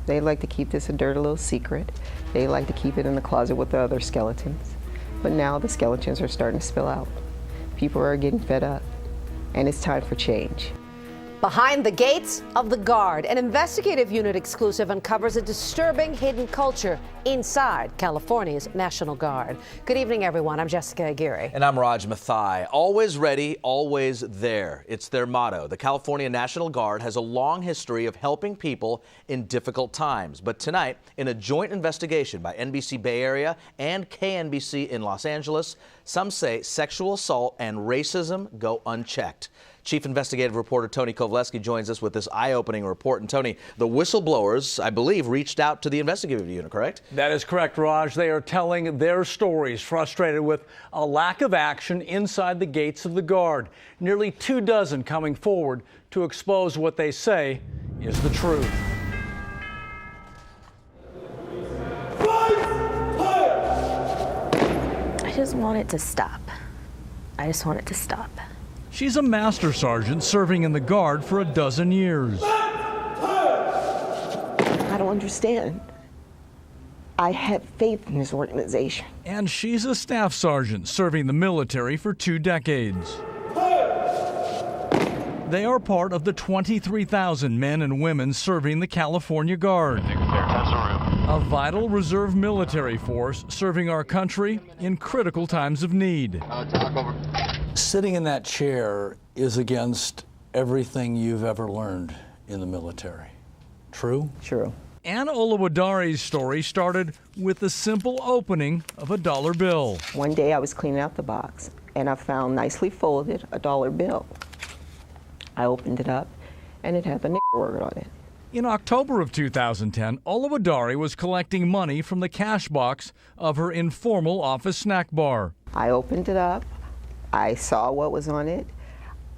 They like to keep this a dirty little secret. They like to keep it in the closet with the other skeletons. But now the skeletons are starting to spill out. People are getting fed up, and it's time for change. Behind the gates of the Guard, an investigative unit exclusive uncovers a disturbing hidden culture inside California's National Guard. Good evening, everyone. I'm Jessica Aguirre. And I'm Raj Mathai. Always ready, always there. It's their motto. The California National Guard has a long history of helping people in difficult times. But tonight, in a joint investigation by NBC Bay Area and KNBC in Los Angeles, some say sexual assault and racism go unchecked. Chief Investigative Reporter Tony Kovaleski joins us with this eye-opening report. And Tony, the whistleblowers, I believe, reached out to the investigative unit, correct? That is correct, Raj. They are telling their stories, frustrated with a lack of action inside the gates of the Guard. Nearly 24 coming forward to expose what they say is the truth. I just want it to stop. I just want it to stop. She's a master sergeant serving in the Guard for 12 years. I don't understand. I have faith in this organization. And she's a staff sergeant serving the military for 2 decades. They are part of the 23,000 men and women serving the California Guard, a vital reserve military force serving our country in critical times of need. Sitting in that chair is against everything you've ever learned in the military. True? True. Anna Oluwadari's story started with the simple opening of a dollar bill. One day I was cleaning out the box, and I found nicely folded a dollar bill. I opened it up, and it had the word on it. In October of 2010, Oluwadari was collecting money from the cash box of her informal office snack bar. I opened it up. I saw what was on it.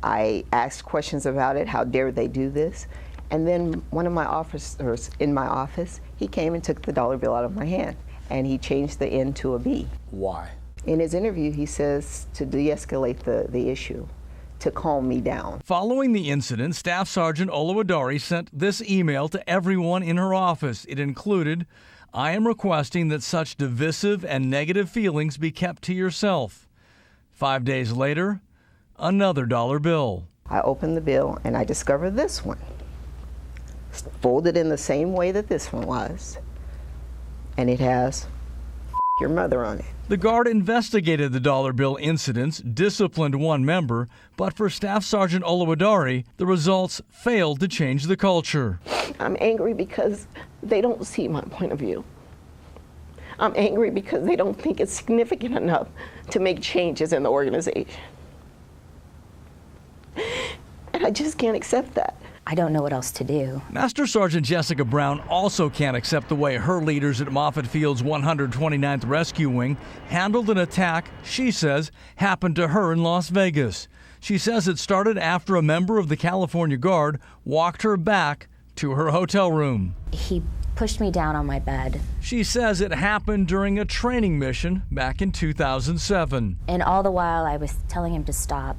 I asked questions about it. How dare they do this? And then one of my officers in my office, he came and took the dollar bill out of my hand, and he changed the N to a B. Why? In his interview, he says to de-escalate the issue, to calm me down. Following the incident, Staff Sergeant Oluwadari sent this email to everyone in her office. It included, "I am requesting that such divisive and negative feelings be kept to yourself." 5 days later, another dollar bill. I opened the bill and I discovered this one, folded in the same way that this one was, and it has your mother on it. The Guard investigated the dollar bill incidents, disciplined one member, but for Staff Sergeant Oluwadari, the results failed to change the culture. I'm angry because they don't see my point of view. I'm angry because they don't think it's significant enough to make changes in the organization. And I just can't accept that. I don't know what else to do. Master Sergeant Jessica Brown also can't accept the way her leaders at Moffett Field's 129th Rescue Wing handled an attack she says happened to her in Las Vegas. She says it started after a member of the California Guard walked her back to her hotel room. He pushed me down on my bed. She says it happened during a training mission back in 2007. And all the while I was telling him to stop.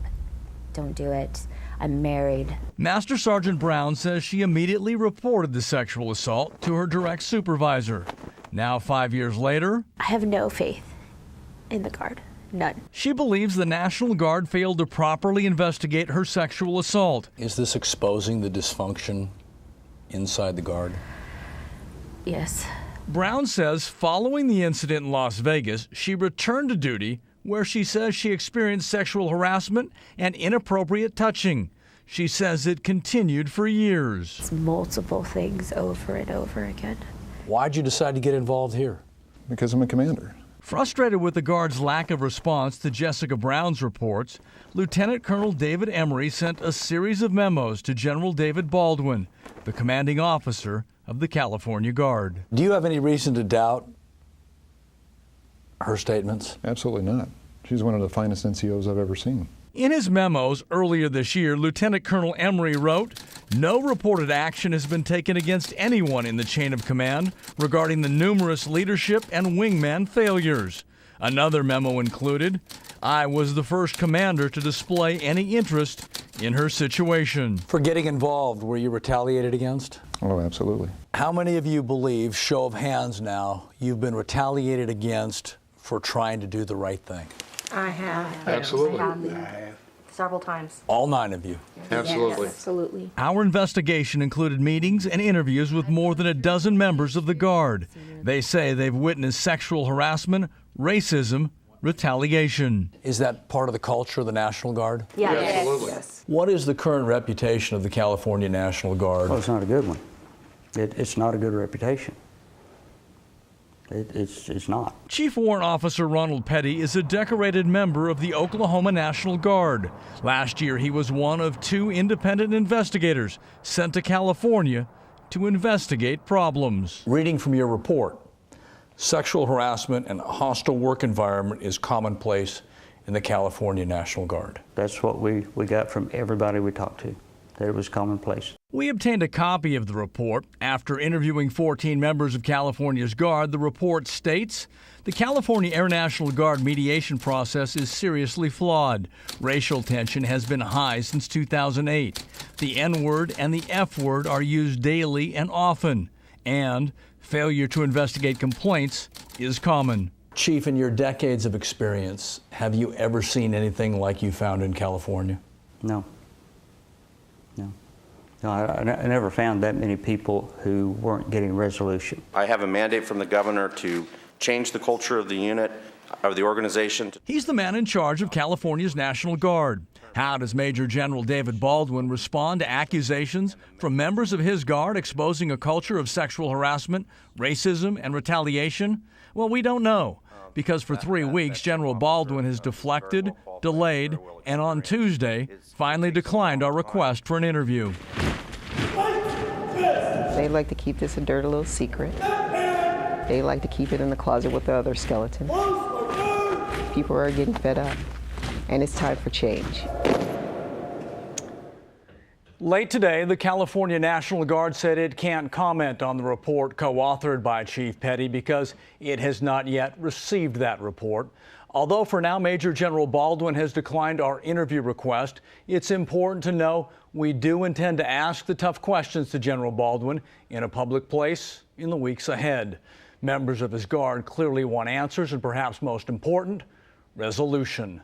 Don't do it. I'm married. Master Sergeant Brown says she immediately reported the sexual assault to her direct supervisor. Now, 5 years later, I have no faith in the Guard. None. She believes the National Guard failed to properly investigate her sexual assault. Is this exposing the dysfunction inside the Guard? Yes. Brown says following the incident in Las Vegas, she returned to duty where she says she experienced sexual harassment and inappropriate touching. She says it continued for years. It's multiple things over and over again. Why'd you decide to get involved here? Because I'm a commander. Frustrated with the Guard's lack of response to Jessica Brown's reports, Lieutenant Colonel David Emery sent a series of memos to General David Baldwin, the commanding officer of the California Guard. Do you have any reason to doubt her statements? Absolutely not. She's one of the finest NCOs I've ever seen. In his memos earlier this year, Lieutenant Colonel Emery wrote, "No reported action has been taken against anyone in the chain of command regarding the numerous leadership and wingman failures." Another memo included, I was the first commander to display any interest in her situation. For getting involved, were you retaliated against? Oh, absolutely. How many of you believe, show of hands now, you've been retaliated against for trying to do the right thing? I have. Absolutely. I have. Several times. All 9 of you. Absolutely. Yes, absolutely. Our investigation included meetings and interviews with more than a dozen members of the Guard. They say they've witnessed sexual harassment, racism, retaliation. Is that part of the culture of the National Guard? Yeah. Absolutely. Yes. What is the current reputation of the California National Guard? Well, it's not a good one. It's not a good reputation. It's not. Chief Warrant Officer Ronald Petty is a decorated member of the Oklahoma National Guard. Last year, he was one of 2 independent investigators sent to California to investigate problems. Reading from your report, sexual harassment and a hostile work environment is commonplace in the California National Guard. That's what we got from everybody we talked to, that it was commonplace. We obtained a copy of the report. After interviewing 14 members of California's Guard, the report states the California Air National Guard mediation process is seriously flawed. Racial tension has been high since 2008. The N-word and the F-word are used daily and often. And failure to investigate complaints is common. Chief, in your decades of experience, have you ever seen anything like you found in California? No. No, I never found that many people who weren't getting resolution. I have a mandate from the governor to change the culture of the unit, of the organization. He's the man in charge of California's National Guard. How does Major General David Baldwin respond to accusations from members of his Guard exposing a culture of sexual harassment, racism, and retaliation? Well, we don't know, because for 3 weeks, General Baldwin has deflected, delayed, and on Tuesday, finally declined our request for an interview. They like to keep this a dirty little secret. They like to keep it in the closet with the other skeletons. People are getting fed up, and it's time for change. Late today, the California National Guard said it can't comment on the report co-authored by Chief Petty because it has not yet received that report. Although for now Major General Baldwin has declined our interview request, it's important to know we do intend to ask the tough questions to General Baldwin in a public place in the weeks ahead. Members of his Guard clearly want answers and, perhaps most important, resolution.